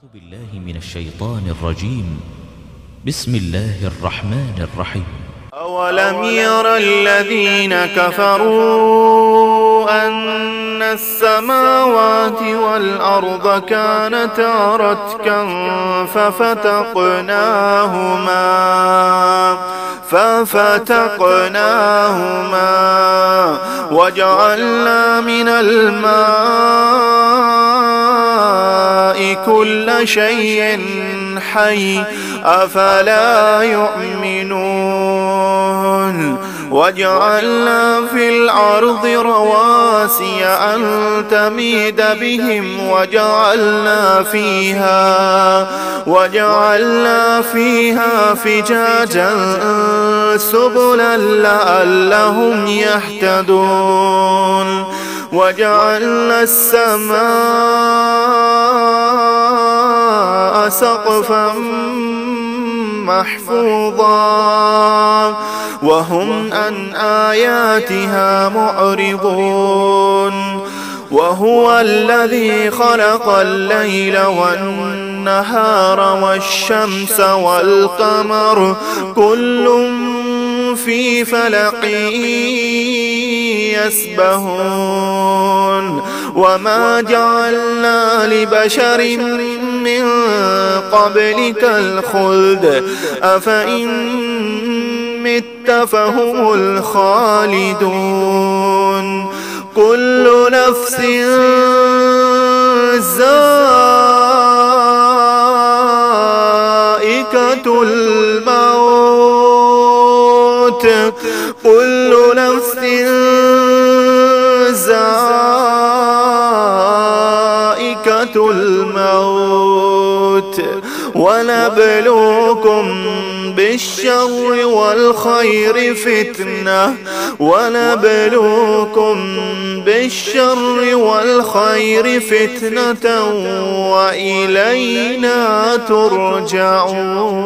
أعوذ بالله من الشيطان الرجيم. بسم الله الرحمن الرحيم. أولم ير الذين كفروا أن السماوات والأرض كانتا رتقا ففتقناهما وجعلنا من الماء كل شيء حي أفلا يؤمنون وجعلنا في الأرض رواسي أن تميد بهم وجعلنا فيها فجاجا سبلا لعلهم يهتدون وجعلنا السماء سقفا محفوظا وهم عن آياتها معرضون وهو الذي خلق الليل والنهار والشمس والقمر كل في فلق يسبحون وما جعلنا لبشر من قبلك الخلد أفإن مت فهم الخالدون كل نفس ذائقة الموت كل نفس ذائقة الموت ونبلوكم بالشر والخير فتنة وإلينا ترجعون.